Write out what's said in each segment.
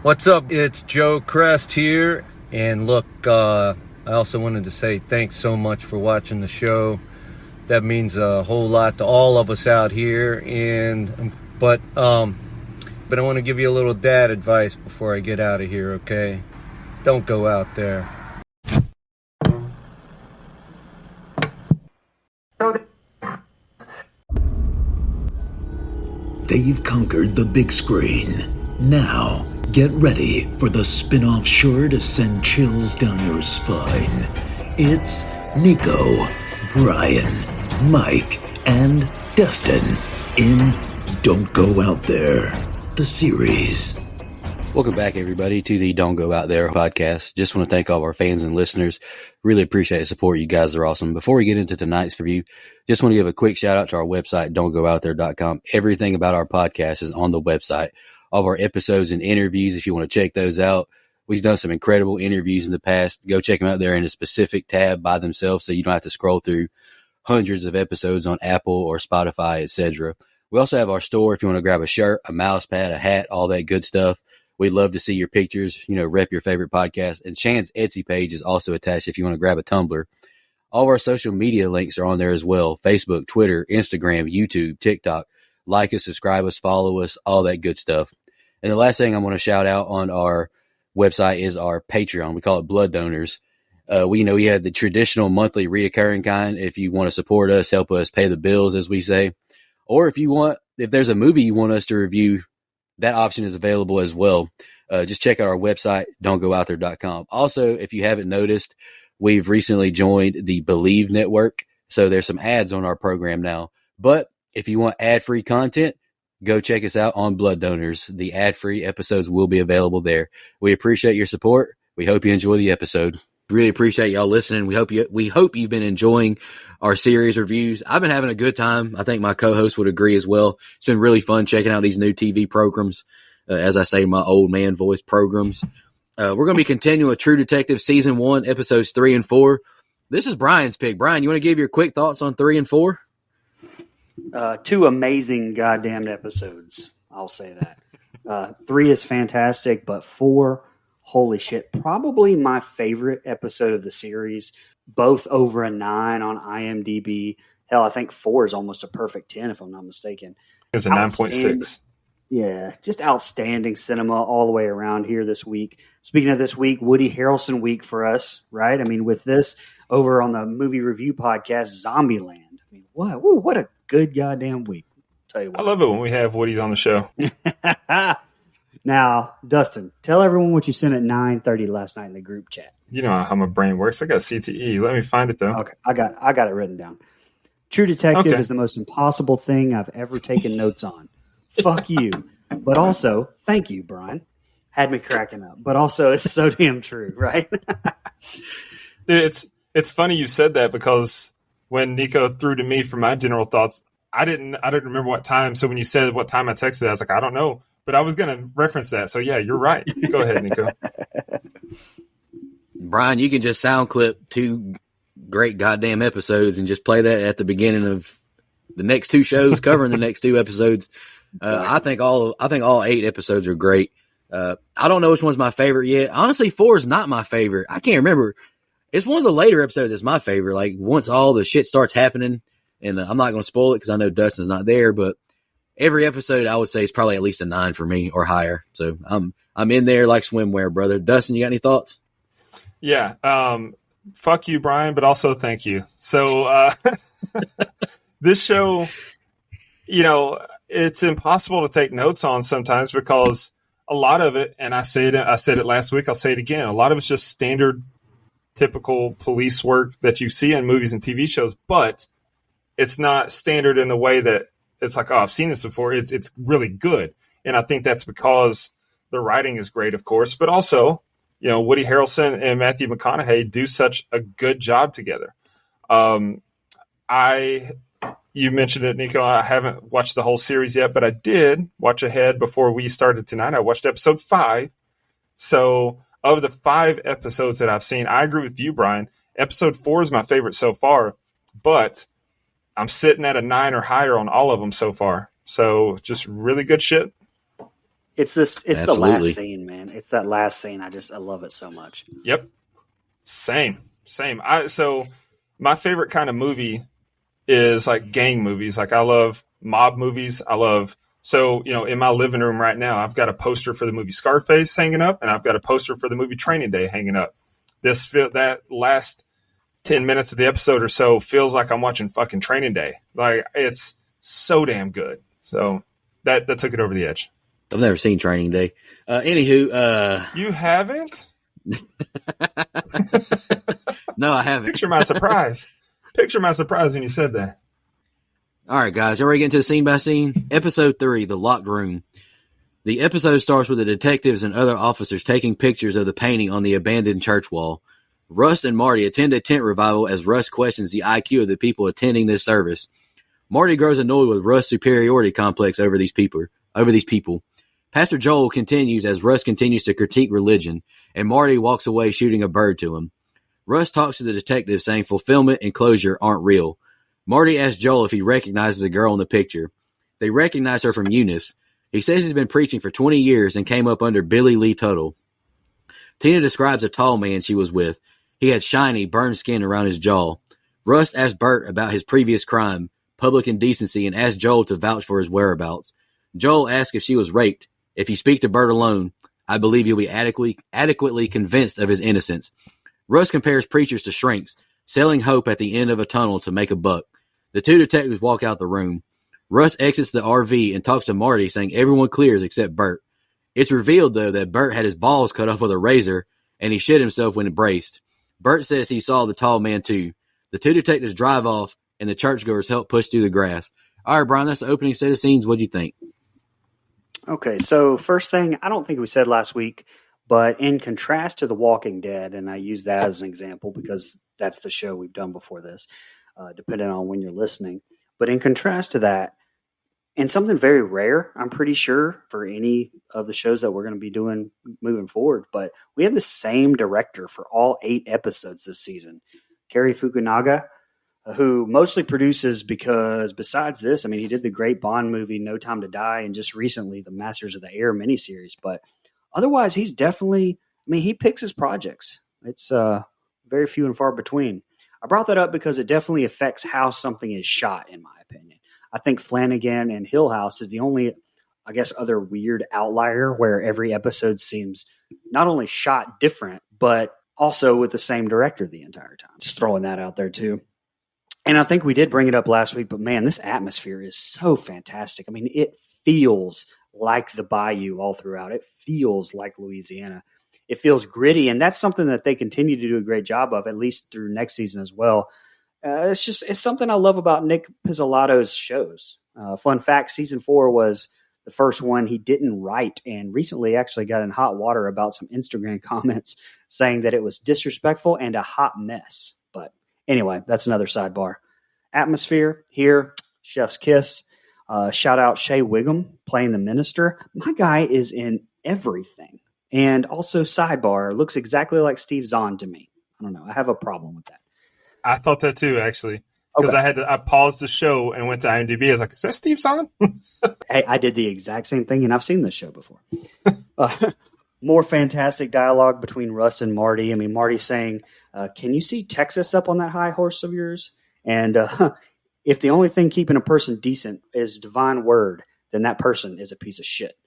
What's up? It's Joe Crest here. And look, I also wanted to say thanks so much for watching the show. That means a whole lot to all of us out here. But I want to give you a little dad advice before I get out of here, okay? Don't go out there. They've conquered the big screen. Now, get ready for the spin-off sure to send chills down your spine. It's Nico, Brian, Mike, and Dustin in Don't Go Out There, the series. Welcome back, everybody, to the Don't Go Out There podcast. Just want to thank all of our fans and listeners. Really appreciate the support. You guys are awesome. Before we get into tonight's review, just want to give a quick shout out to our website, don'tgoouthere.com. Everything about our podcast is on the website. All of our episodes and interviews, if you want to check those out. We've done some incredible interviews in the past. Go check them out there in a specific tab by themselves so you don't have to scroll through hundreds of episodes on Apple or Spotify, etc. We also have our store if you want to grab a shirt, a mouse pad, a hat, all that good stuff. We'd love to see your pictures, rep your favorite podcast. And Shan's Etsy page is also attached if you want to grab a tumbler. All of our social media links are on there as well. Facebook, Twitter, Instagram, YouTube, TikTok. Like us, subscribe us, follow us, all that good stuff. And the last thing I want to shout out on our website is our Patreon. We call it Blood Donors. We have the traditional monthly reoccurring kind. If you want to support us, help us pay the bills, as we say. Or if there's a movie you want us to review, that option is available as well. Just check out our website, don'tgoouthere.com. Also, if you haven't noticed, we've recently joined the Believe Network. So there's some ads on our program now. But if you want ad-free content, go check us out on Blood Donors. The ad-free episodes will be available there. We appreciate your support. We hope you enjoy the episode. Really appreciate y'all listening. We hope you've been enjoying our series reviews. I've been having a good time. I think my co-host would agree as well. It's been really fun checking out these new TV programs. As I say, my old man voice programs. We're going to be continuing True Detective Season 1, Episodes 3 and 4. This is Brian's pick. Brian, you want to give your quick thoughts on 3 and 4? Two amazing goddamn episodes. I'll say that. 3 is fantastic, but 4, holy shit, probably my favorite episode of the series. Both over a 9 on IMDb. Hell, I think 4 is almost a perfect 10 if I'm not mistaken. It's a 9.6. Yeah, just outstanding cinema all the way around here this week. Speaking of this week, Woody Harrelson week for us, right? I mean, with this over on the movie review podcast, Zombieland. I mean, what a good goddamn week. Tell you what. I love it when we have Woodies on the show. Now, Dustin, tell everyone what you sent at 9:30 last night in the group chat. You know how my brain works. I got CTE. Let me find it, though. Okay, I got it written down. True Detective is the most impossible thing I've ever taken notes on. Fuck you. But also, thank you, Brian. Had me cracking up. But also, it's so damn true, right? Dude, it's funny you said that because when Nico threw to me for my general thoughts, I didn't remember what time. So when you said what time I texted, I was like, I don't know. But I was going to reference that. So yeah, you're right. Go ahead, Nico. Brian, you can just sound clip 2 great goddamn episodes and just play that at the beginning of the next 2 shows covering the next 2 episodes. I think all 8 episodes are great. I don't know which one's my favorite yet. Honestly, 4 is not my favorite. I can't remember. It's one of the later episodes that's my favorite. Like once all the shit starts happening, and I'm not going to spoil it because I know Dustin's not there, but every episode I would say is probably at least a 9 for me or higher. So I'm in there like swimwear, brother. Dustin, you got any thoughts? Yeah. Fuck you, Brian, but also thank you. So this show, it's impossible to take notes on sometimes because a lot of it, and I said it last week, I'll say it again, a lot of it's just standard, typical police work that you see in movies and TV shows, but it's not standard in the way that it's like, oh, I've seen this before. It's really good. And I think that's because the writing is great, of course, but also, Woody Harrelson and Matthew McConaughey do such a good job together. You mentioned it, Nico. I haven't watched the whole series yet, but I did watch ahead before we started tonight. I watched episode 5. So of the 5 episodes that I've seen, I agree with you, Brian. Episode 4 is my favorite so far, but I'm sitting at a 9 or higher on all of them so far. So just really good shit. It's the Absolutely. last scene, man. It's that last scene. I love it so much. Yep. Same. So my favorite kind of movie is like gang movies. Like I love mob movies. So, in my living room right now, I've got a poster for the movie Scarface hanging up, and I've got a poster for the movie Training Day hanging up. That last 10 minutes of the episode or so feels like I'm watching fucking Training Day. Like it's so damn good. So that took it over the edge. I've never seen Training Day. Anywho, You haven't? no, I haven't. Picture my surprise. When you said that. All right, guys, are we getting to the scene by scene? Episode 3, The Locked Room. The episode starts with the detectives and other officers taking pictures of the painting on the abandoned church wall. Rust and Marty attend a tent revival as Rust questions the IQ of the people attending this service. Marty grows annoyed with Rust's superiority complex over these people. Pastor Joel continues as Rust continues to critique religion, and Marty walks away shooting a bird to him. Rust talks to the detective saying fulfillment and closure aren't real. Marty asks Joel if he recognizes the girl in the picture. They recognize her from Eunice. He says he's been preaching for 20 years and came up under Billy Lee Tuttle. Tina describes a tall man she was with. He had shiny, burned skin around his jaw. Rust asks Bert about his previous crime, public indecency, and asks Joel to vouch for his whereabouts. Joel asks if she was raped. If you speak to Bert alone, I believe you'll be adequately convinced of his innocence. Rust compares preachers to shrinks, selling hope at the end of a tunnel to make a buck. The two detectives walk out the room. Rust exits the RV and talks to Marty, saying everyone clears except Bert. It's revealed, though, that Bert had his balls cut off with a razor, and he shit himself when embraced. Bert says he saw the tall man, too. The two detectives drive off, and the churchgoers help push through the grass. All right, Brian, that's the opening set of scenes. What'd you think? Okay, so first thing, I don't think we said last week, but in contrast to The Walking Dead, and I use that as an example because that's the show we've done before this, depending on when you're listening. But in contrast to that, and something very rare, I'm pretty sure, for any of the shows that we're going to be doing moving forward, but we have the same director for all 8 episodes this season, Cary Fukunaga, who mostly produces because besides this, I mean, he did the great Bond movie, No Time to Die, and just recently the Masters of the Air miniseries. But otherwise, he's definitely, I mean, he picks his projects. It's very few and far between. I brought that up because it definitely affects how something is shot, in my opinion. I think Flanagan and Hill House is the only, I guess, other weird outlier where every episode seems not only shot different, but also with the same director the entire time. Just throwing that out there, too. And I think we did bring it up last week, but man, this atmosphere is so fantastic. I mean, it feels like the Bayou all throughout. It feels like Louisiana. It feels gritty, and that's something that they continue to do a great job of, at least through next season as well. It's something I love about Nick Pizzolatto's shows. Fun fact, season 4 was the first one he didn't write, and recently actually got in hot water about some Instagram comments saying that it was disrespectful and a hot mess. But anyway, that's another sidebar. Atmosphere here, chef's kiss. Shout out Shea Wiggum playing the minister. My guy is in everything. And also sidebar, looks exactly like Steve Zahn to me. I don't know. I have a problem with that. I thought that too, actually, because Okay. I paused the show and went to IMDb. I was like, "Is that Steve Zahn?" Hey, I did the exact same thing, and I've seen this show before. More fantastic dialogue between Russ and Marty. I mean, Marty saying, "Can you see Texas up on that high horse of yours?" And if the only thing keeping a person decent is divine word, then that person is a piece of shit.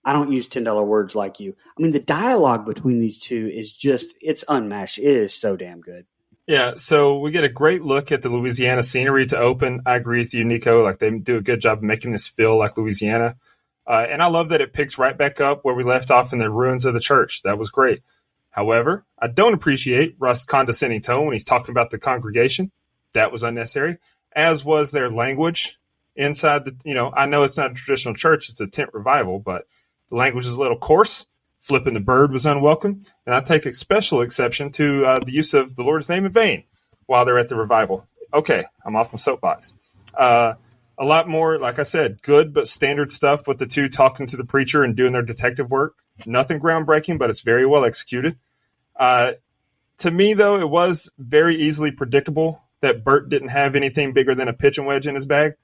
I don't use $10 words like you. I mean, the dialogue between these two is just, it's unmatched. It is so damn good. Yeah, so we get a great look at the Louisiana scenery to open. I agree with you, Nico. Like they do a good job of making this feel like Louisiana. And I love that it picks right back up where we left off in the ruins of the church. That was great. However, I don't appreciate Russ's condescending tone when he's talking about the congregation. That was unnecessary, as was their language inside the, I know it's not a traditional church, it's a tent revival, but the language is a little coarse. Flipping the bird was unwelcome. And I take a special exception to the use of the Lord's name in vain while they're at the revival. Okay, I'm off my soapbox. A lot more, like I said, good but standard stuff with the two talking to the preacher and doing their detective work. Nothing groundbreaking, but it's very well executed. To me, though, it was very easily predictable that Bert didn't have anything bigger than a pitching wedge in his bag.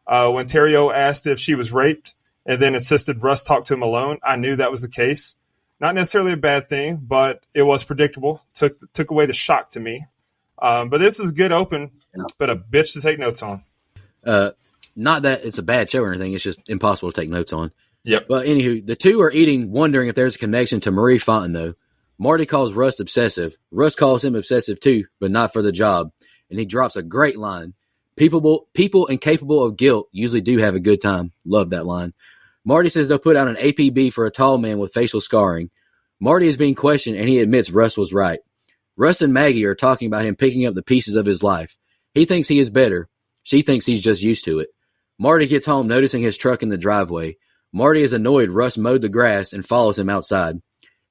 When Terrio asked if she was raped, and then insisted Russ talk to him alone. I knew that was the case. Not necessarily a bad thing, but it was predictable. Took away the shock to me. But this is a good open, but a bitch to take notes on. Not that it's a bad show or anything. It's just impossible to take notes on. Yep. But anywho, the two are eating, wondering if there's a connection to Marie Fontenot. Marty calls Rust obsessive. Rust calls him obsessive too, but not for the job. And he drops a great line. People incapable of guilt usually do have a good time. Love that line. Marty says they'll put out an APB for a tall man with facial scarring. Marty is being questioned, and he admits Russ was right. Russ and Maggie are talking about him picking up the pieces of his life. He thinks he is better. She thinks he's just used to it. Marty gets home noticing his truck in the driveway. Marty is annoyed Russ mowed the grass and follows him outside.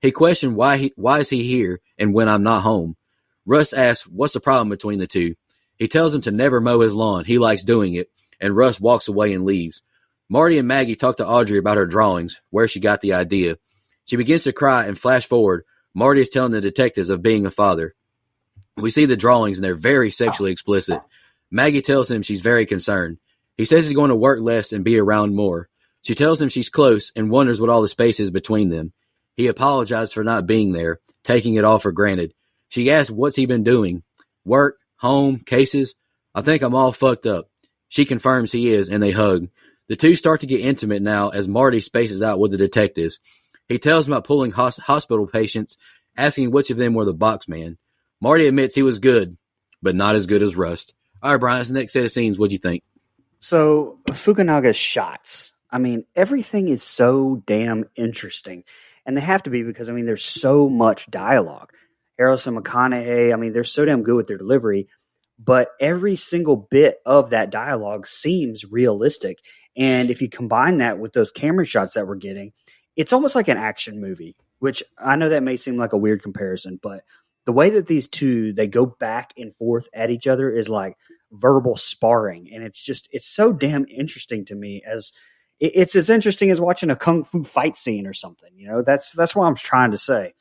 He questioned why is he here and when I'm not home. Russ asks what's the problem between the two. He tells him to never mow his lawn. He likes doing it. And Russ walks away and leaves. Marty and Maggie talk to Audrey about her drawings, where she got the idea. She begins to cry and flash forward. Marty is telling the detectives of being a father. We see the drawings and they're very sexually explicit. Maggie tells him she's very concerned. He says he's going to work less and be around more. She tells him she's close and wonders what all the space is between them. He apologizes for not being there, taking it all for granted. She asks what's he been doing. Work, home, cases. I think I'm all fucked up. She confirms he is, and they hug. The two start to get intimate now as Marty spaces out with the detectives. He tells them about pulling hospital patients, asking which of them were the box man. Marty admits he was good, but not as good as Rust. All right, Brian, that's the next set of scenes. What'd you think? So Fukunaga's shots. I mean, everything is so damn interesting. And they have to be because, I mean, there's so much dialogue. Harrelson McConaughey, I mean, they're so damn good with their delivery. But every single bit of that dialogue seems realistic. And if you combine that with those camera shots that we're getting, it's almost like an action movie, which I know that may seem like a weird comparison, but the way that these two, they go back and forth at each other is like verbal sparring. And it's so damn interesting to me it's as interesting as watching a kung fu fight scene or something. You know, that's what I'm trying to say.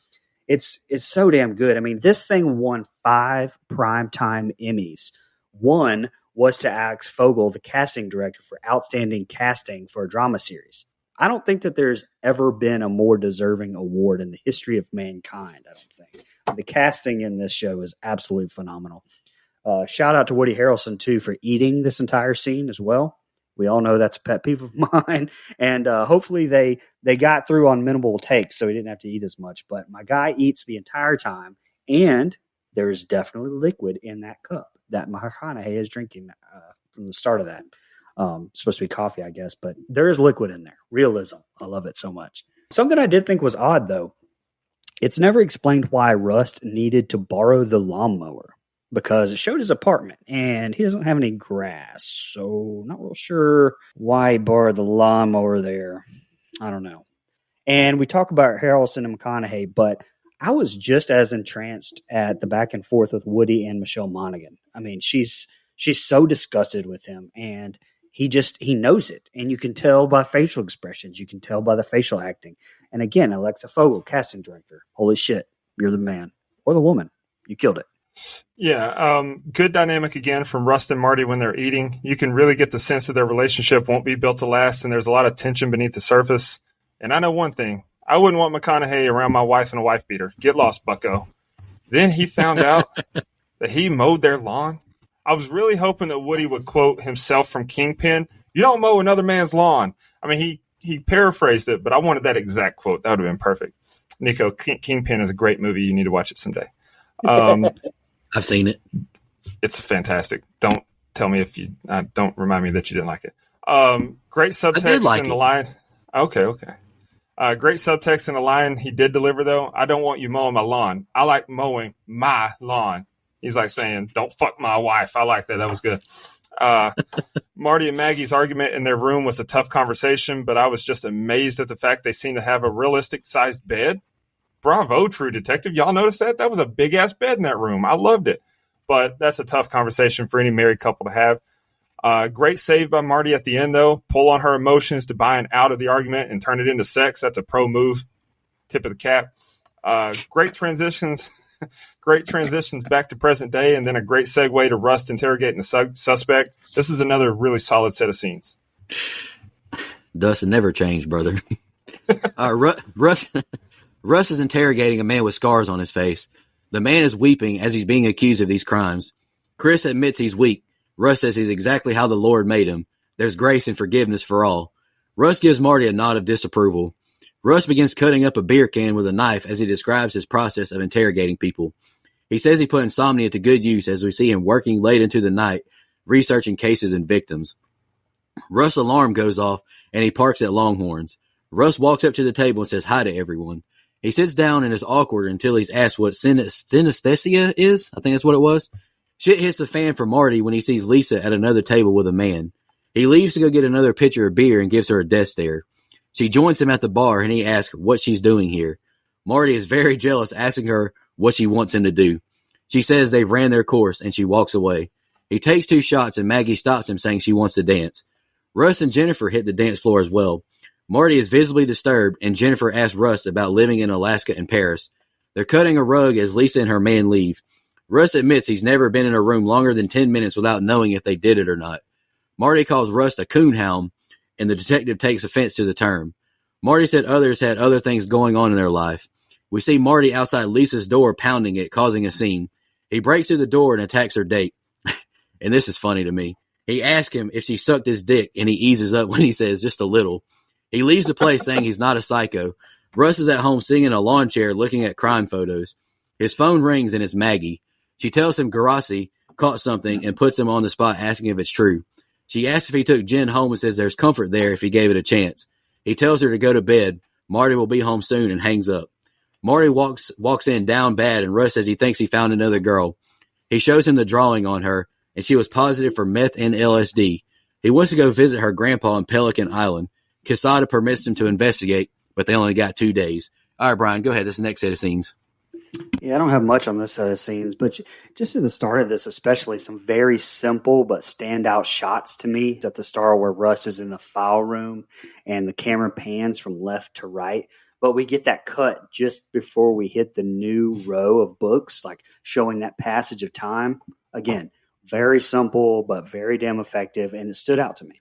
It's so damn good. I mean, this thing won 5 primetime Emmys. One was to Alex Fogel, the casting director, for outstanding casting for a drama series. I don't think that there's ever been a more deserving award in the history of mankind. I don't think the casting in this show is absolutely phenomenal. Shout out to Woody Harrelson too for eating this entire scene as well. We all know that's a pet peeve of mine, and hopefully they got through on minimal takes, so he didn't have to eat as much. But my guy eats the entire time, and there is definitely liquid in that cup that McConaughey is drinking from the start of that. It's supposed to be coffee, I guess, but there is liquid in there. Realism. I love it so much. Something I did think was odd, though. It's never explained why Rust needed to borrow the lawnmower, because it showed his apartment and he doesn't have any grass. So not real sure why he borrowed the lawnmower there. I don't know. And we talk about Harrelson and McConaughey, but I was just as entranced at the back and forth with Woody and Michelle Monaghan. I mean, she's so disgusted with him, and he knows it. And you can tell by facial expressions. You can tell by the facial acting. And again, Alexa Fogel, casting director. Holy shit, you're the man. Or the woman. You killed it. Yeah, good dynamic again from Rust and Marty when they're eating. You can really get the sense that their relationship won't be built to last, and there's a lot of tension beneath the surface. And I know one thing. I wouldn't want McConaughey around my wife and a wife beater. Get lost, bucko. Then he found out that he mowed their lawn. I was really hoping that Woody would quote himself from Kingpin. You don't mow another man's lawn. I mean, he paraphrased it, but I wanted that exact quote. That would have been perfect. Nico, Kingpin is a great movie. You need to watch it someday. I've seen it. It's fantastic. Don't tell me don't remind me that you didn't like it. Great subtext in the line. Okay. Great subtext in the line he did deliver, though. I don't want you mowing my lawn. I like mowing my lawn. He's like saying, don't fuck my wife. I like that. That was good. Marty and Maggie's argument in their room was a tough conversation, but I was just amazed at the fact they seemed to have a realistic sized bed. Bravo, True Detective. Y'all notice that? That was a big ass bed in that room. I loved it. But that's a tough conversation for any married couple to have. Great save by Marty at the end, though. Pull on her emotions to buy an out of the argument and turn it into sex. That's a pro move. Tip of the cap. Great transitions. Great transitions back to present day, and then a great segue to Rust interrogating the suspect. This is another really solid set of scenes. Dustin never changed, brother. Russ is interrogating a man with scars on his face. The man is weeping as he's being accused of these crimes. Chris admits he's weak. Russ says he's exactly how the Lord made him. There's grace and forgiveness for all. Russ gives Marty a nod of disapproval. Russ begins cutting up a beer can with a knife as he describes his process of interrogating people. He says he put insomnia to good use as we see him working late into the night, researching cases and victims. Russ' alarm goes off and he parks at Longhorns. Russ walks up to the table and says hi to everyone. He sits down and is awkward until he's asked what synesthesia is. I think that's what it was. Shit hits the fan for Marty when he sees Lisa at another table with a man. He leaves to go get another pitcher of beer and gives her a death stare. She joins him at the bar and he asks what she's doing here. Marty is very jealous, asking her what she wants him to do. She says they've ran their course and she walks away. He takes 2 shots and Maggie stops him saying she wants to dance. Russ and Jennifer hit the dance floor as well. Marty is visibly disturbed and Jennifer asks Russ about living in Alaska and Paris. They're cutting a rug as Lisa and her man leave. Russ admits he's never been in a room longer than 10 minutes without knowing if they did it or not. Marty calls Russ a coonhound, and the detective takes offense to the term. Marty said others had other things going on in their life. We see Marty outside Lisa's door pounding it, causing a scene. He breaks through the door and attacks her date. And this is funny to me. He asks him if she sucked his dick, and he eases up when he says just a little. He leaves the place saying he's not a psycho. Russ is at home sitting in a lawn chair looking at crime photos. His phone rings and it's Maggie. She tells him Garasi caught something and puts him on the spot asking if it's true. She asks if he took Jen home and says there's comfort there if he gave it a chance. He tells her to go to bed. Marty will be home soon and hangs up. Marty walks in down bad and Russ says he thinks he found another girl. He shows him the drawing on her and she was positive for meth and LSD. He wants to go visit her grandpa on Pelican Island. Quesada permits him to investigate, but they only got 2 days. All right, Brian, go ahead. This is the next set of scenes. Yeah, I don't have much on this set of scenes, but just at the start of this, especially some very simple but standout shots to me. It's at the start where Russ is in the file room and the camera pans from left to right. But we get that cut just before we hit the new row of books, like showing that passage of time. Again, very simple, but very damn effective. And it stood out to me.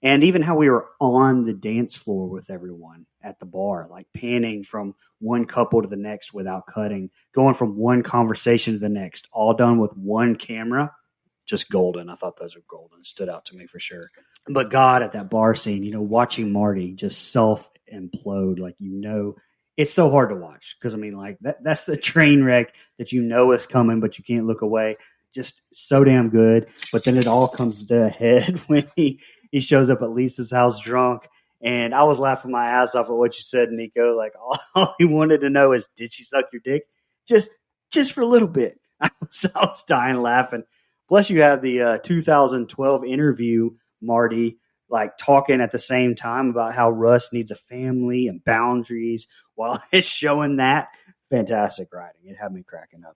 And even how we were on the dance floor with everyone at the bar, like panning from one couple to the next without cutting, going from one conversation to the next, all done with one camera, just golden. I thought those were golden. It stood out to me for sure. But God, at that bar scene, watching Marty just self-implode, it's so hard to watch because, that's the train wreck that is coming, but you can't look away. Just so damn good. But then it all comes to a head when he shows up at Lisa's house drunk. And I was laughing my ass off at what you said, Nico. Like, all he wanted to know is, did she suck your dick? Just for a little bit. I was dying laughing. Plus, you have the 2012 interview, Marty, talking at the same time about how Russ needs a family and boundaries while it's showing that. Fantastic writing. It had me cracking up.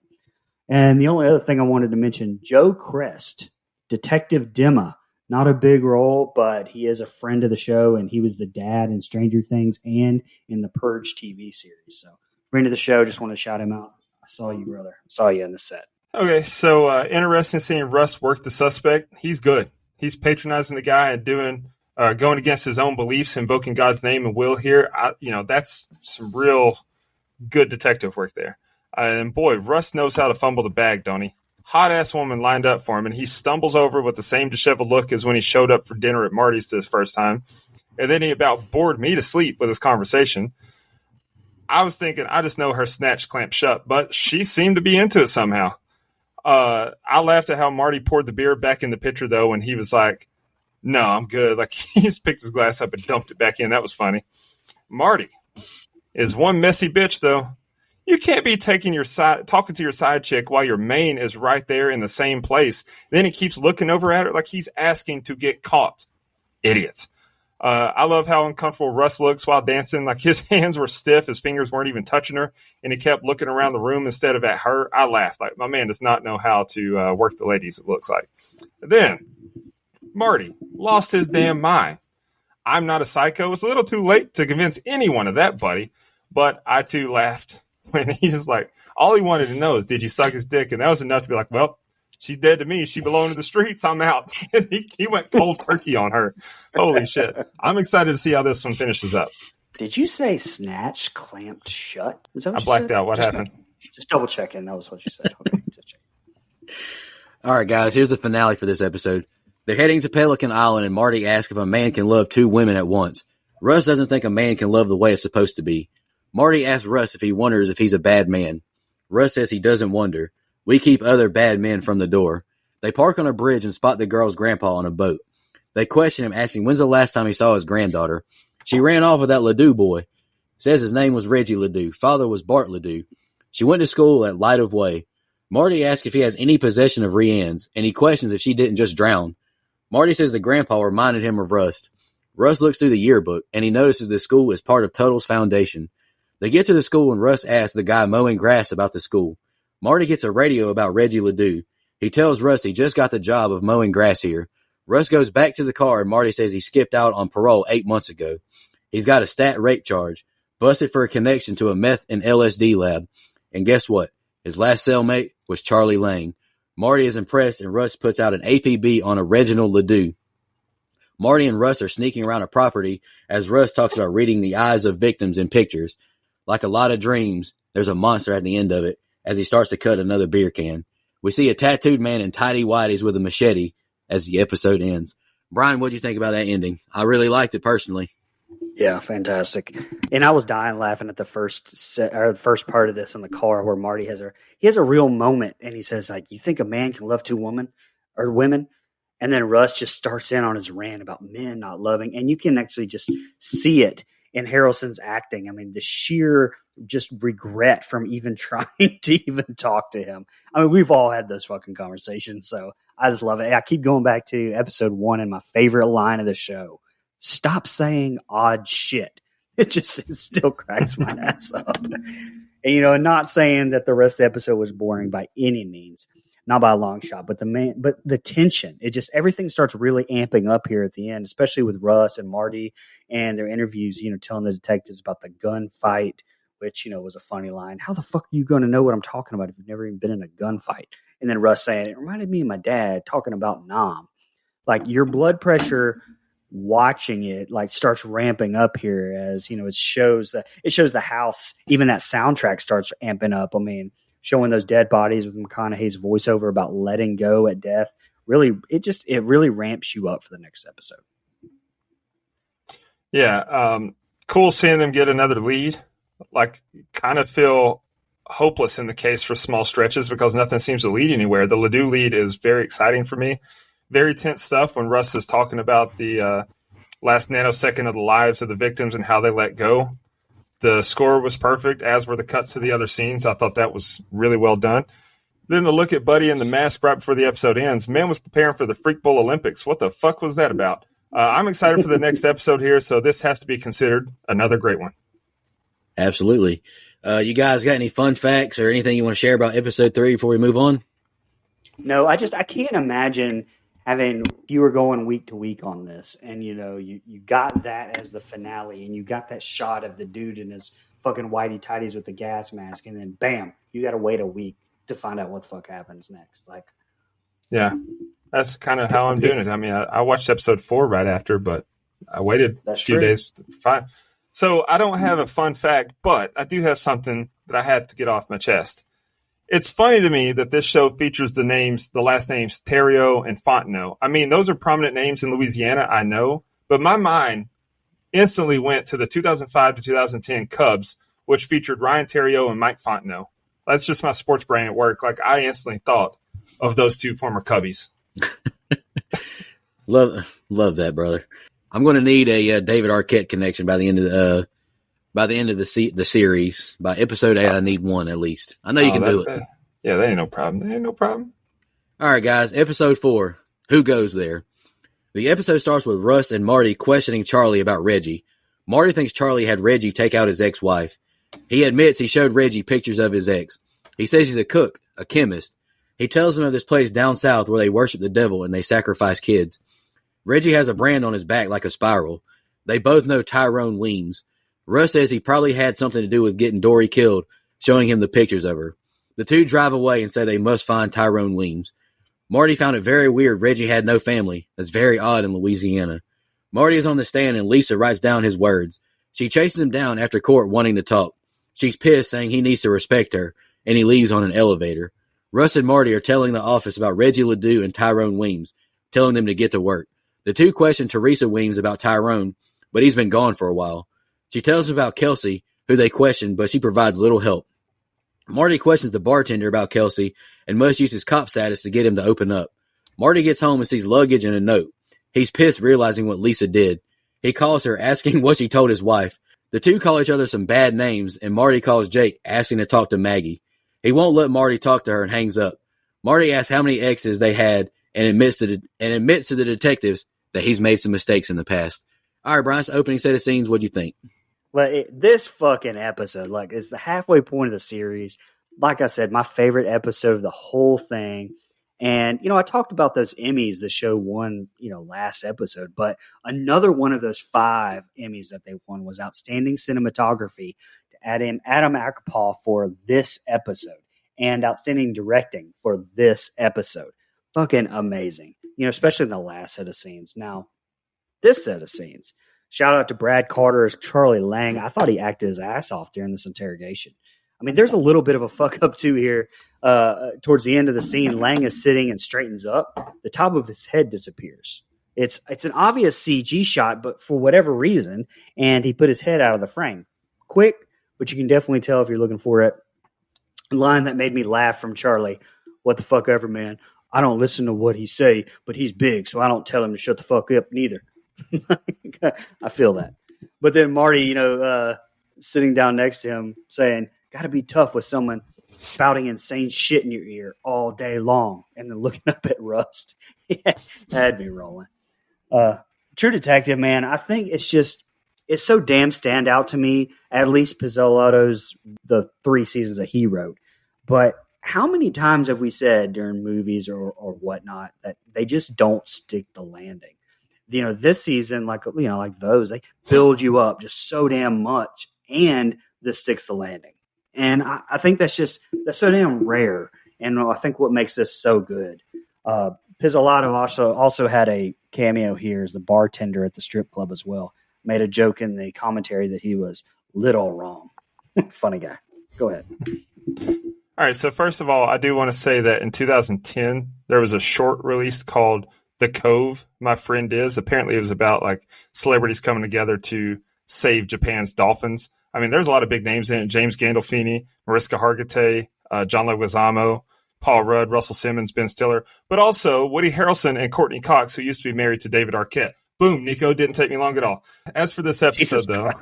And the only other thing I wanted to mention, Joe Crest, Detective Dimma. Not a big role, but he is a friend of the show, and he was the dad in Stranger Things and in the Purge TV series. So, friend of the show, just want to shout him out. I saw you, brother. I saw you in the set. Okay, so interesting seeing Russ work the suspect. He's good. He's patronizing the guy and going against his own beliefs, invoking God's name and will here. That's some real good detective work there. And boy, Russ knows how to fumble the bag, don't he? Hot-ass woman lined up for him, and he stumbles over with the same disheveled look as when he showed up for dinner at Marty's this first time. And then he about bored me to sleep with his conversation. I was thinking, I just know her snatch clamped shut, but she seemed to be into it somehow. I laughed at how Marty poured the beer back in the pitcher, though, and he was like, no, I'm good. Like, he just picked his glass up and dumped it back in. That was funny. Marty is one messy bitch, though. You can't be talking to your side chick while your main is right there in the same place. Then he keeps looking over at her like he's asking to get caught. Idiots. I love how uncomfortable Russ looks while dancing. Like, his hands were stiff, his fingers weren't even touching her, and he kept looking around the room instead of at her. I laughed. Like, my man does not know how to work the ladies, it looks like. Then Marty lost his damn mind. I'm not a psycho. It's a little too late to convince anyone of that, buddy. But I too laughed when he just all he wanted to know is, did you suck his dick? And that was enough to be like, well, She's dead to me. She belonged to the streets. I'm out. And he went cold turkey on her. Holy shit. I'm excited to see how this one finishes up. Did you say snatch clamped shut? Is that what I you blacked said? out. What happened? Just double checking. That was what you said. Okay, just checking. All right, guys, here's the finale for this episode. They're heading to Pelican Island, and Marty asks if a man can love two women at once. Russ doesn't think a man can love the way it's supposed to be. Marty asks Russ if he wonders if he's a bad man. Russ says he doesn't wonder. We keep other bad men from the door. They park on a bridge and spot the girl's grandpa on a boat. They question him, asking when's the last time he saw his granddaughter. She ran off with that Ledoux boy. Says his name was Reggie Ledoux. Father was Bart Ledoux. She went to school at Light of Way. Marty asks if he has any possession of Rianne's, and he questions if she didn't just drown. Marty says the grandpa reminded him of Rust. Russ looks through the yearbook, and he notices the school is part of Tuttle's foundation. They get to the school, and Russ asks the guy mowing grass about the school. Marty gets a radio about Reggie Ledoux. He tells Russ he just got the job of mowing grass here. Russ goes back to the car, and Marty says he skipped out on parole 8 months ago. He's got a stat rape charge, busted for a connection to a meth and LSD lab. And guess what? His last cellmate was Charlie Lang. Marty is impressed, and Russ puts out an APB on a Reginald Ledoux. Marty and Russ are sneaking around a property as Russ talks about reading the eyes of victims in pictures. Like a lot of dreams, there's a monster at the end of it as he starts to cut another beer can. We see a tattooed man in tidy whities with a machete as the episode ends. Brian, what do you think about that ending? I really liked it personally. Yeah, fantastic. And I was dying laughing at the first part of this in the car where Marty has a real moment, and he says, like, you think a man can love two women? And then Russ just starts in on his rant about men not loving, and you can actually just see it in Harrelson's acting. I mean, the sheer just regret from even trying to even talk to him. I mean, we've all had those fucking conversations, so I just love it. I keep going back to episode 1 and my favorite line of the show. Stop saying odd shit. It still cracks my ass up. And, not saying that the rest of the episode was boring by any means, not by a long shot, but the tension, everything starts really amping up here at the end, especially with Russ and Marty and their interviews, telling the detectives about the gunfight, which, was a funny line. How the fuck are you going to know what I'm talking about if you've never even been in a gunfight? And then Russ saying, it reminded me of my dad talking about Nam. Like, your blood pressure watching it starts ramping up here as it shows the house, even that soundtrack starts amping up. I mean, showing those dead bodies with McConaughey's voiceover about letting go at death, really it really ramps you up for the next episode. Cool seeing them get another lead. Like, kind of feel hopeless in the case for small stretches because nothing seems to lead anywhere. The Ledoux lead is very exciting for me. Very tense stuff when Russ is talking about the last nanosecond of the lives of the victims and how they let go. The score was perfect, as were the cuts to the other scenes. I thought that was really well done. Then the look at Buddy in the mask right before the episode ends. Man was preparing for the Freak Bowl Olympics. What the fuck was that about? I'm excited for the next episode here, so this has to be considered another great one. Absolutely. You guys got any fun facts or anything you want to share about episode 3 before we move on? No, I can't imagine having you were going week to week on this, and you got that as the finale, and you got that shot of the dude in his fucking whitey tighties with the gas mask, and then bam, you got to wait a week to find out what the fuck happens next. Like, yeah, that's kind of how I'm doing it. I mean, I watched episode 4 right after, but I waited a few days to find. So I don't have a fun fact, but I do have something that I had to get off my chest. It's funny to me that this show features the last names Theriot and Fontenot. I mean, those are prominent names in Louisiana, I know, but my mind instantly went to the 2005 to 2010 Cubs, which featured Ryan Theriot and Mike Fontenot. That's just my sports brain at work. Like, I instantly thought of those two former Cubbies. Love that, brother. I'm going to need a David Arquette connection by the end of the series. By episode 8, I need one at least. I know you can do it. Yeah, that ain't no problem. All right, guys. Episode 4. Who goes there? The episode starts with Russ and Marty questioning Charlie about Reggie. Marty thinks Charlie had Reggie take out his ex-wife. He admits he showed Reggie pictures of his ex. He says he's a cook, a chemist. He tells him of this place down south where they worship the devil and they sacrifice kids. Reggie has a brand on his back like a spiral. They both know Tyrone Weems. Russ says he probably had something to do with getting Dory killed, showing him the pictures of her. The two drive away and say they must find Tyrone Weems. Marty found it very weird Reggie had no family. That's very odd in Louisiana. Marty is on the stand and Lisa writes down his words. She chases him down after court wanting to talk. She's pissed, saying he needs to respect her, and he leaves on an elevator. Russ and Marty are telling the office about Reggie Ledoux and Tyrone Weems, telling them to get to work. The two question Teresa Weems about Tyrone, but he's been gone for a while. She tells them about Kelsey, who they question, but she provides little help. Marty questions the bartender about Kelsey and must use his cop status to get him to open up. Marty gets home and sees luggage and a note. He's pissed realizing what Lisa did. He calls her asking what she told his wife. The two call each other some bad names, and Marty calls Jake asking to talk to Maggie. He won't let Marty talk to her and hangs up. Marty asks how many exes they had and admits to the detectives that he's made some mistakes in the past. All right, Brian, it's the opening set of scenes. What'd you think? Well, this fucking episode, like, it's the halfway point of the series. Like I said, my favorite episode of the whole thing. And, I talked about those Emmys the show won, last episode. But another one of those 5 Emmys that they won was Outstanding Cinematography to Adam Akapal for this episode. And Outstanding Directing for this episode. Fucking amazing. Especially in the last set of scenes. Now, this set of scenes. Shout out to Brad Carter as Charlie Lang. I thought he acted his ass off during this interrogation. I mean, there's a little bit of a fuck up too here. Towards the end of the scene, Lang is sitting and straightens up. The top of his head disappears. It's an obvious CG shot, but for whatever reason, and he put his head out of the frame. Quick, but you can definitely tell if you're looking for it. A line that made me laugh from Charlie. What the fuck ever, man. I don't listen to what he say, but he's big, so I don't tell him to shut the fuck up neither. I feel that. But then Marty, sitting down next to him saying, gotta be tough with someone spouting insane shit in your ear all day long. And then looking up at Rust. That had me rolling. True Detective, man, I think it's so damn standout to me, at least Pizzolatto's, the 3 seasons that he wrote. But how many times have we said during movies or whatnot that they just don't stick the landing? This season, like those, they build you up just so damn much, and this sticks the landing. And I think that's so damn rare. And I think what makes this so good. Pizzolatto also had a cameo here as the bartender at the strip club as well. Made a joke in the commentary that he was little wrong. Funny guy. Go ahead. All right. So first of all, I do want to say that in 2010, there was a short release called The Cove, My Friend Is. Apparently it was about like celebrities coming together to save Japan's dolphins. I mean, there's a lot of big names in it. James Gandolfini, Mariska Hargitay, John Leguizamo, Paul Rudd, Russell Simmons, Ben Stiller, but also Woody Harrelson and Courtney Cox, who used to be married to David Arquette. Boom, Nico, didn't take me long at all. As for this episode, though,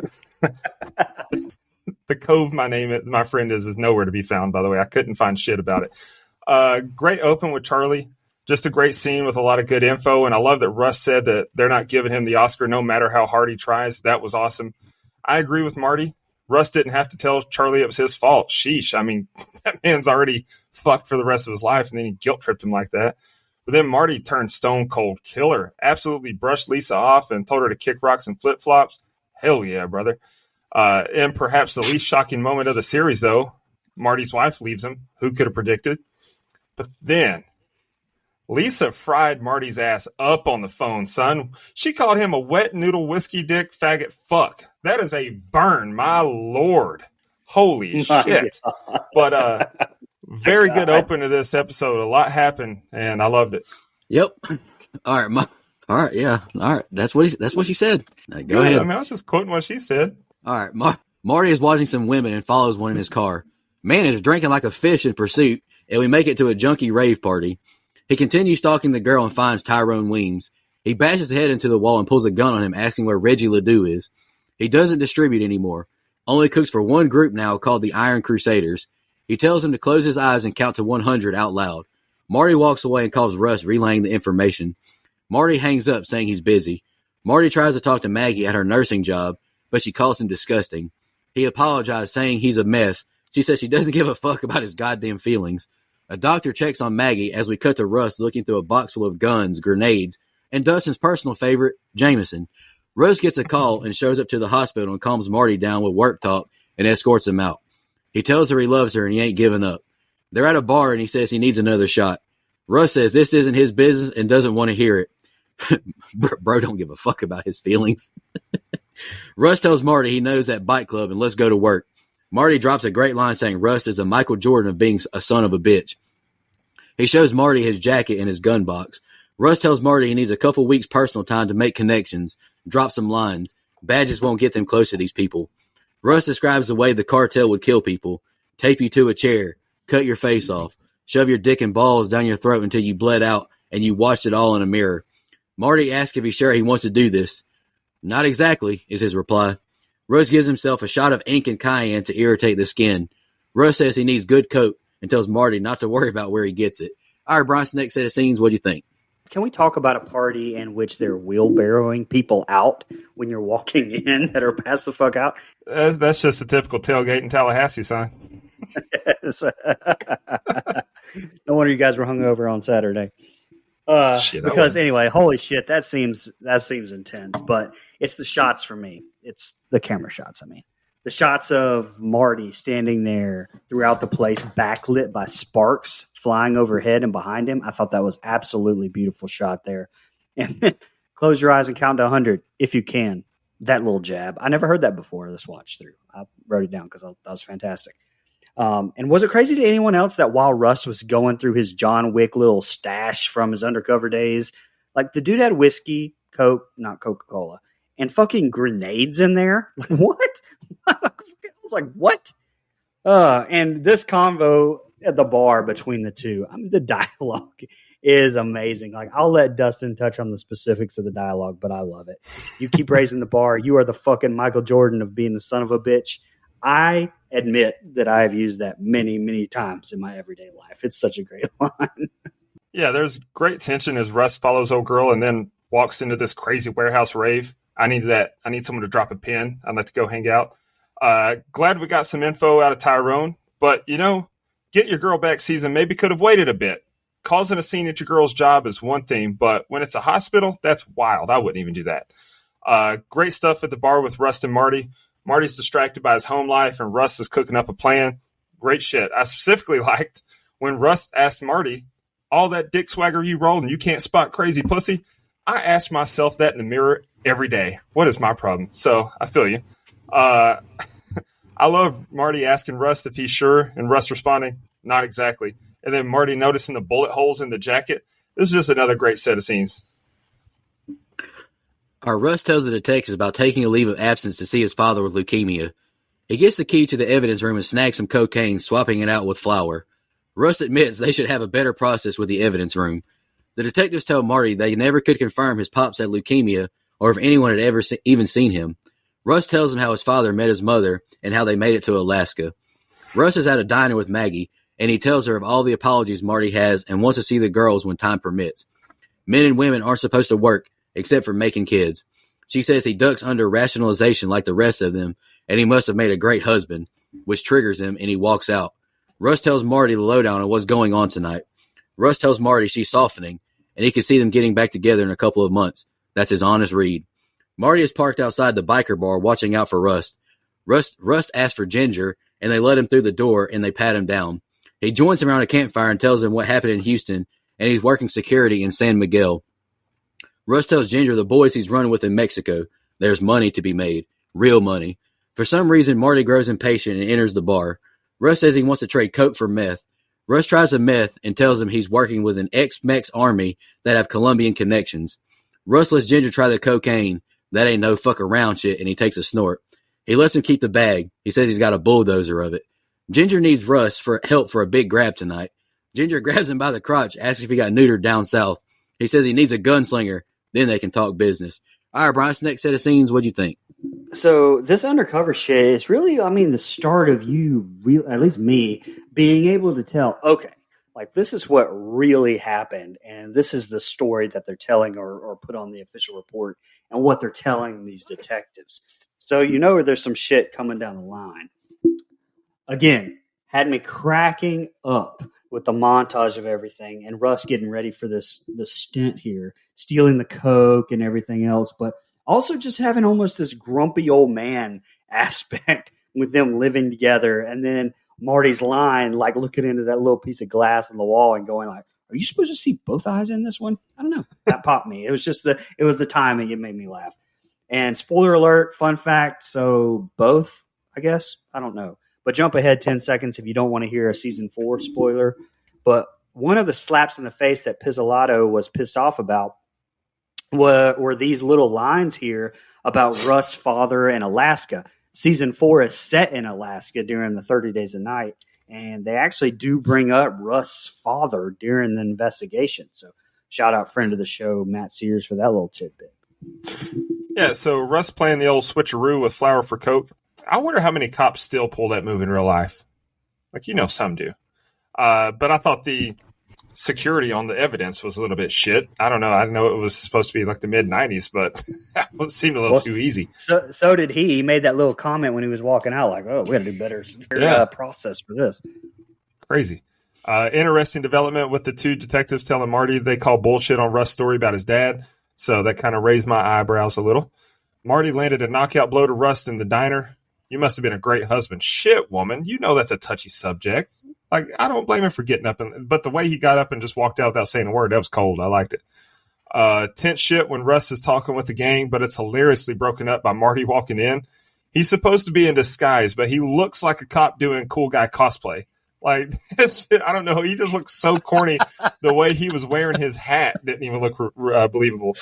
The Cove, My Friend is nowhere to be found, by the way. I couldn't find shit about it. Great open with Charlie. Just a great scene with a lot of good info. And I love that Russ said that they're not giving him the Oscar no matter how hard he tries. That was awesome. I agree with Marty. Russ didn't have to tell Charlie it was his fault. Sheesh. I mean, that man's already fucked for the rest of his life, and then he guilt-tripped him like that. But then Marty turned stone cold killer. Absolutely brushed Lisa off and told her to kick rocks and flip-flops. Hell yeah, brother. And perhaps the least shocking moment of the series, though, Marty's wife leaves him. Who could have predicted? But then Lisa fried Marty's ass up on the phone, son. She called him a wet noodle whiskey dick faggot fuck. That is a burn, my lord. Holy shit. God. But very good open to this episode. A lot happened, and I loved it. Yep. All right, yeah. All right. That's what she said. Right, go ahead. I mean, I was just quoting what she said. All right. Marty is watching some women and follows one in his car. Man is drinking like a fish in pursuit, and we make it to a junkie rave party. He continues stalking the girl and finds Tyrone Weems. He bashes his head into the wall and pulls a gun on him, asking where Reggie Ledoux is. He doesn't distribute anymore. Only cooks for one group now called the Iron Crusaders. He tells him to close his eyes and count to 100 out loud. Marty walks away and calls Russ, relaying the information. Marty hangs up, saying he's busy. Marty tries to talk to Maggie at her nursing job, but she calls him disgusting. He apologized, saying he's a mess. She says she doesn't give a fuck about his goddamn feelings. A doctor checks on Maggie as we cut to Russ looking through a box full of guns, grenades, and Dustin's personal favorite, Jameson. Russ gets a call and shows up to the hospital and calms Marty down with work talk and escorts him out. He tells her he loves her and he ain't giving up. They're at a bar and he says he needs another shot. Russ says this isn't his business and doesn't want to hear it. Bro don't give a fuck about his feelings. Russ tells Marty he knows that bike club and let's go to work. Marty drops a great line saying Russ is the Michael Jordan of being a son of a bitch. He shows Marty his jacket and his gun box. Russ tells Marty he needs a couple weeks personal time to make connections, drop some lines. Badges won't get them close to these people. Russ describes the way the cartel would kill people. Tape you to a chair, cut your face off, shove your dick and balls down your throat until you bled out and you watched it all in a mirror. Marty asks if he's sure he wants to do this. Not exactly, is his reply. Russ gives himself a shot of ink and cayenne to irritate the skin. Russ says he needs good coat and tells Marty not to worry about where he gets it. All right, Bryson, next set of scenes, what do you think? Can we talk about a party in which they're wheelbarrowing people out when you're walking in that are passed the fuck out? That's just a typical tailgate in Tallahassee, son. No wonder you guys were hungover on Saturday. Anyway, holy shit, that seems intense. But it's the shots for me. It's the camera shots. I mean, the shots of Marty standing there throughout the place, backlit by sparks flying overhead and behind him. I thought that was absolutely beautiful shot there. And close your eyes and count to 100 if you can. That little jab. I never heard that before this watch through. I wrote it down because that was fantastic. And was it crazy to anyone else that while Russ was going through his John Wick little stash from his undercover days, like the dude had whiskey, Coke, not Coca-Cola, and fucking grenades in there? Like, what? I was like, what? And this convo at the bar between the two, I mean, the dialogue is amazing. Like, I'll let Dustin touch on the specifics of the dialogue, but I love it. You keep raising the bar. You are the fucking Michael Jordan of being the son of a bitch. I admit that I have used that many, many times in my everyday life. It's such a great line. Yeah, there's great tension as Russ follows old girl and then walks into this crazy warehouse rave. I need someone to drop a pin. I'd like to go hang out. Glad we got some info out of Tyrone, but get your girl back season maybe could have waited a bit. Causing a scene at your girl's job is one thing, but when it's a hospital, that's wild. I wouldn't even do that. Great stuff at the bar with Russ and Marty. Marty's distracted by his home life, and Russ is cooking up a plan. Great shit. I specifically liked when Russ asked Marty, all that dick swagger you rolled and you can't spot crazy pussy. I ask myself that in the mirror every day. What is my problem? So I feel you. I love Marty asking Russ if he's sure, and Russ responding, not exactly. And then Marty noticing the bullet holes in the jacket. This is just another great set of scenes. Our Russ tells the detectives about taking a leave of absence to see his father with leukemia. He gets the key to the evidence room and snags some cocaine, swapping it out with flour. Russ admits they should have a better process with the evidence room. The detectives tell Marty they never could confirm his pops had leukemia or if anyone had ever even seen him. Russ tells him how his father met his mother and how they made it to Alaska. Russ is at a diner with Maggie, and he tells her of all the apologies Marty has and wants to see the girls when time permits. Men and women aren't supposed to work, except for making kids. She says he ducks under rationalization like the rest of them, and he must have made a great husband, which triggers him, and he walks out. Russ tells Marty the lowdown on what's going on tonight. Russ tells Marty she's softening, and he can see them getting back together in a couple of months. That's his honest read. Marty is parked outside the biker bar watching out for Russ. Russ asks for Ginger, and they let him through the door, and they pat him down. He joins him around a campfire and tells him what happened in Houston, and he's working security in San Miguel. Russ tells Ginger the boys he's running with in Mexico. There's money to be made. Real money. For some reason, Marty grows impatient and enters the bar. Russ says he wants to trade coke for meth. Russ tries the meth and tells him he's working with an ex-Mex army that have Colombian connections. Russ lets Ginger try the cocaine. That ain't no fuck around shit, and he takes a snort. He lets him keep the bag. He says he's got a bulldozer of it. Ginger needs Russ for help for a big grab tonight. Ginger grabs him by the crotch, asks if he got neutered down south. He says he needs a gunslinger. Then they can talk business. All right, Bryce, next set of scenes, what'd you think? So this undercover shit is really, the start of you, at least me, being able to tell, okay, like this is what really happened, and this is the story that they're telling or put on the official report and what they're telling these detectives. So there's some shit coming down the line. Again, had me cracking up with the montage of everything and Russ getting ready for this stint here, stealing the coke and everything else, but also just having almost this grumpy old man aspect with them living together. And then Marty's line, like looking into that little piece of glass on the wall and going like, are you supposed to see both eyes in this one? I don't know. That popped me. It was just the timing. It made me laugh. And spoiler alert, fun fact. So both, I guess, I don't know, but jump ahead 10 seconds if you don't want to hear a season 4 spoiler. But one of the slaps in the face that Pizzolatto was pissed off about were these little lines here about Russ's father in Alaska. Season 4 is set in Alaska during the 30 Days a Night, and they actually do bring up Russ's father during the investigation. So shout out friend of the show, Matt Sears, for that little tidbit. Yeah, so Russ playing the old switcheroo with flour for Coke. I wonder how many cops still pull that move in real life. Like, some do. But I thought the security on the evidence was a little bit shit. I don't know. I know it was supposed to be like the mid-90s, but that seemed a little too easy. So did he. He made that little comment when he was walking out, like, oh, we got to do better process for this. Crazy. Interesting development with the two detectives telling Marty they call bullshit on Russ' story about his dad. So that kind of raised my eyebrows a little. Marty landed a knockout blow to Russ in the diner. You must have been a great husband. Shit, woman. You know that's a touchy subject. Like, I don't blame him for getting up. But the way he got up and just walked out without saying a word, that was cold. I liked it. Tense shit when Russ is talking with the gang, but it's hilariously broken up by Marty walking in. He's supposed to be in disguise, but he looks like a cop doing cool guy cosplay. Like, I don't know. He just looks so corny. The way he was wearing his hat didn't even look believable.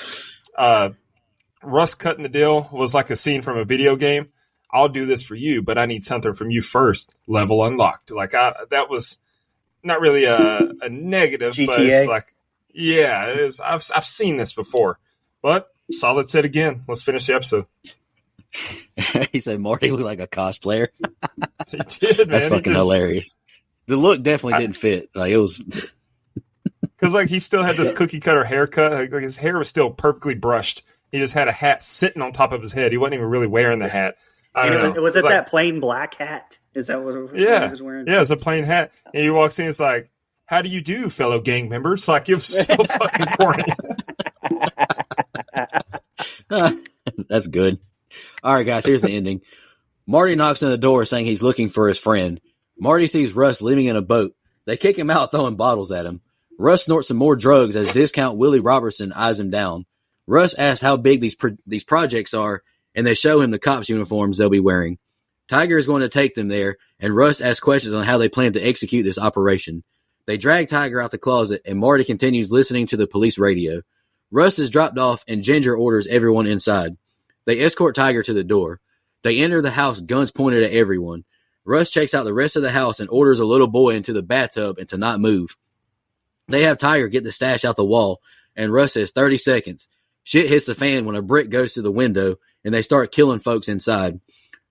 Russ cutting the deal was like a scene from a video game. I'll do this for you, but I need something from you first. Level unlocked. Like, that was not really a negative, GTA. but it's like, yeah, it is. I've seen this before. But solid set again. Let's finish the episode. He said Marty looked like a cosplayer. He did, man. That's fucking hilarious. The look definitely didn't fit. Like, it was because like he still had this cookie cutter haircut. Like his hair was still perfectly brushed. He just had a hat sitting on top of his head. He wasn't even really wearing the hat. I don't know. Was it like, that plain black hat? Is that what he was wearing? Yeah, it's a plain hat. And he walks in, it's like, how do you do, fellow gang members? Like, it was so fucking corny. That's good. All right, guys, here's the ending. Marty knocks on the door saying he's looking for his friend. Marty sees Russ living in a boat. They kick him out, throwing bottles at him. Russ snorts some more drugs as discount Willie Robertson eyes him down. Russ asks how big these projects are, and they show him the cops' uniforms they'll be wearing. Tiger is going to take them there, and Russ asks questions on how they plan to execute this operation. They drag Tiger out the closet, and Marty continues listening to the police radio. Russ is dropped off, and Ginger orders everyone inside. They escort Tiger to the door. They enter the house, guns pointed at everyone. Russ checks out the rest of the house and orders a little boy into the bathtub and to not move. They have Tiger get the stash out the wall, and Russ says 30 seconds. Shit hits the fan when a brick goes through the window, and they start killing folks inside.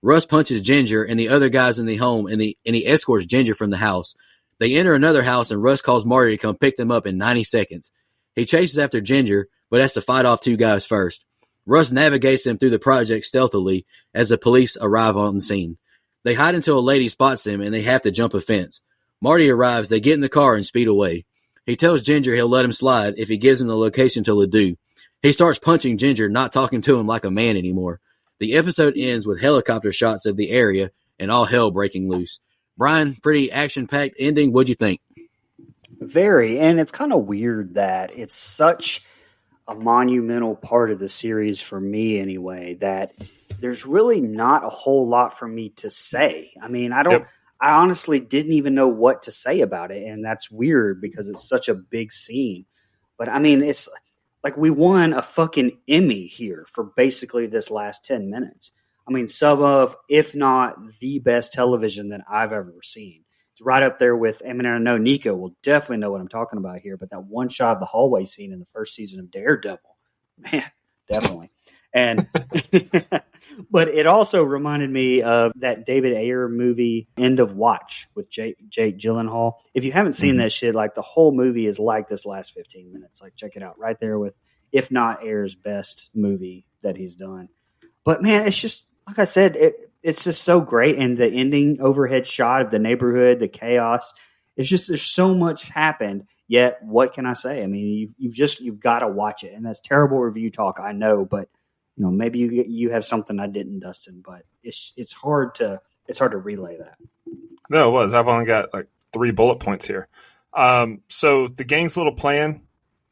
Russ punches Ginger and the other guys in the home, and he escorts Ginger from the house. They enter another house, and Russ calls Marty to come pick them up in 90 seconds. He chases after Ginger, but has to fight off two guys first. Russ navigates them through the project stealthily as the police arrive on the scene. They hide until a lady spots them, and they have to jump a fence. Marty arrives, they get in the car and speed away. He tells Ginger he'll let him slide if he gives him the location to Ledoux. He starts punching Ginger, not talking to him like a man anymore. The episode ends with helicopter shots of the area and all hell breaking loose. Brian, pretty action-packed ending. What'd you think? Very, and it's kind of weird that it's such a monumental part of the series for me anyway, that there's really not a whole lot for me to say. I mean, I honestly didn't even know what to say about it. And that's weird because it's such a big scene. But I mean, it's like we won a fucking Emmy here for basically this last 10 minutes. I mean, some of, if not the best television that I've ever seen. It's right up there with, I mean, I know Nico will definitely know what I'm talking about here, but that one shot of the hallway scene in the first season of Daredevil, man, definitely. And, but it also reminded me of that David Ayer movie, End of Watch, with Jake Gyllenhaal. If you haven't seen that shit, like the whole movie is like this last 15 minutes. Like, check it out right there with, if not Ayer's best movie that he's done. But man, it's just, like I said, it's just so great. And the ending overhead shot of the neighborhood, the chaos, it's just, there's so much happened. Yet, what can I say? I mean, you've got to watch it. And that's terrible review talk, I know, but you know, maybe you have something I didn't, Dustin, but it's hard to relay that. No, it was. I've only got like 3 bullet points here. So the gang's little plan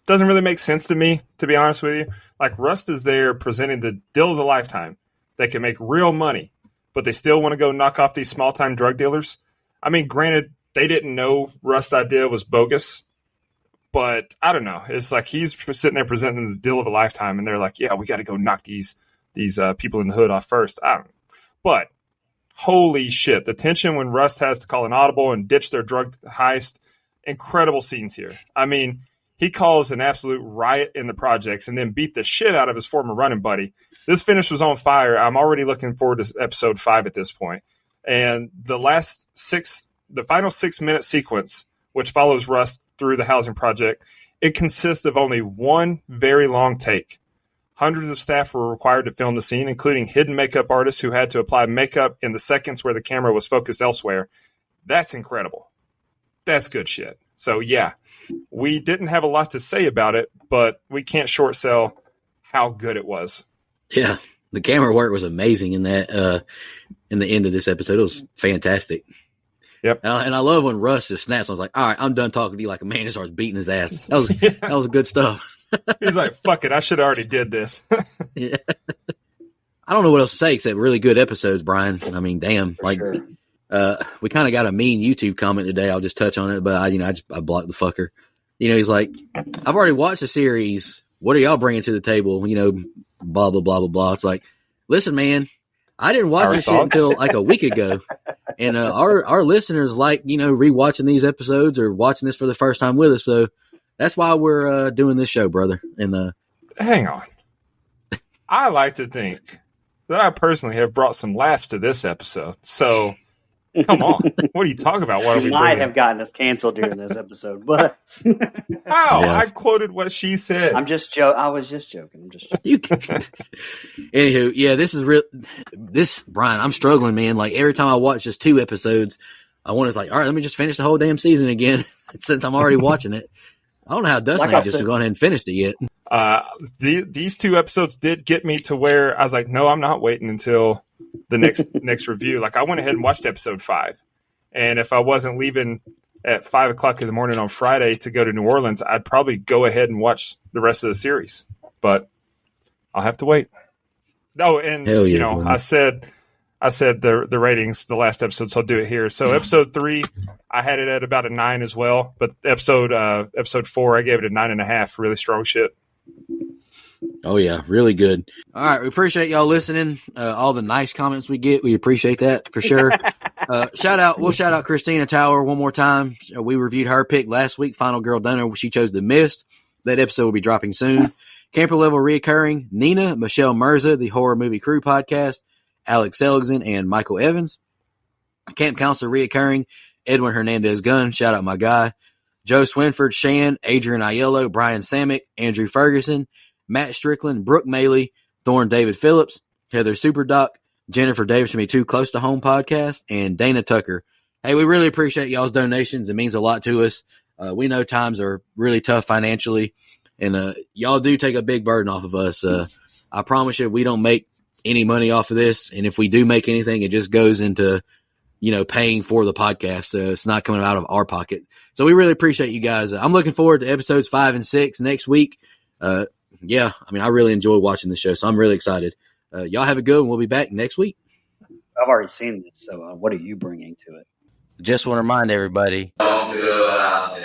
doesn't really make sense to me, to be honest with you. Like, Rust is there presenting the deal of the lifetime. They can make real money, but they still want to go knock off these small-time drug dealers. I mean, granted, they didn't know Rust's idea was bogus, but I don't know. It's like he's sitting there presenting the deal of a lifetime, and they're like, yeah, we got to go knock these people in the hood off first. I don't know. But holy shit, the tension when Rust has to call an audible and ditch their drug heist, incredible scenes here. I mean, he calls an absolute riot in the projects and then beat the shit out of his former running buddy. This finish was on fire. I'm already looking forward to episode 5 at this point. And the final 6-minute sequence, which follows Rust through the housing project, it consists of only one very long take. Hundreds of staff were required to film the scene, including hidden makeup artists who had to apply makeup in the seconds where the camera was focused elsewhere. That's incredible. That's good shit. So, yeah, we didn't have a lot to say about it, but we can't short sell how good it was. Yeah, the camera work was amazing in that. In the end of this episode, it was fantastic. Yep. And I love when Russ just snaps. I was like, all right, I'm done talking to you like a man, and starts beating his ass. That was good stuff. He's like, fuck it, I should have already did this. Yeah. I don't know what else to say except really good episodes, Brian. I mean, damn. For sure. We kind of got a mean YouTube comment today. I'll just touch on it, but I blocked the fucker. He's like, I've already watched the series. What are y'all bringing to the table? Blah, blah, blah, blah, blah. It's like, listen, man, I didn't watch this shit until like a week ago. And our listeners like, rewatching these episodes or watching this for the first time with us. So that's why we're doing this show, brother. And hang on. I like to think that I personally have brought some laughs to this episode. So come on. What are you talking about? What are we might have gotten us canceled during this episode, but how? Yeah. I quoted what she said. I was just joking. Anywho, yeah, this is real. This, Brian, I'm struggling, man. Like every time I watch just 2 episodes, I want to like, all right, let me just finish the whole damn season again since I'm already watching it. I don't know how Dustin has just gone ahead and finished it yet. These 2 episodes did get me to where I was like, no, I'm not waiting until the next review. Like, I went ahead and watched episode 5. And if I wasn't leaving at 5 o'clock in the morning on Friday to go to New Orleans, I'd probably go ahead and watch the rest of the series. But I'll have to wait. Oh, and Hell yeah, man. I said the ratings, the last episode, so I'll do it here. So episode 3, I had it at about a 9 as well. But episode 4, I gave it a 9.5. Really strong shit. Oh yeah, really good. All right, we appreciate y'all listening. All the nice comments we get, we appreciate that for sure. We'll shout out Christina Tower one more time. We reviewed her pick last week, Final Girl Dunner. She chose The Mist. That episode will be dropping soon. Camper Level reoccurring, Nina, Michelle Mirza, the Horror Movie Crew podcast, Alex Seligson, and Michael Evans. Camp Counselor reoccurring, Edwin Hernandez Gunn, shout out my guy. Joe Swinford, Shan, Adrian Aiello, Brian Samick, Andrew Ferguson, Matt Strickland, Brooke Maley, Thorne David Phillips, Heather Superdoc, Jennifer Davis from Me Too Close to Home podcast, and Dana Tucker. Hey, we really appreciate y'all's donations. It means a lot to us. We know times are really tough financially, and y'all do take a big burden off of us. I promise you, we don't make any money off of this, and if we do make anything, it just goes into paying for the podcast. It's not coming out of our pocket. So we really appreciate you guys. I'm looking forward to episodes 5 and 6 next week. Yeah, I mean, I really enjoy watching the show, so I'm really excited. Y'all have a good one. We'll be back next week. I've already seen this, so what are you bringing to it? Just want to remind everybody. Don't go out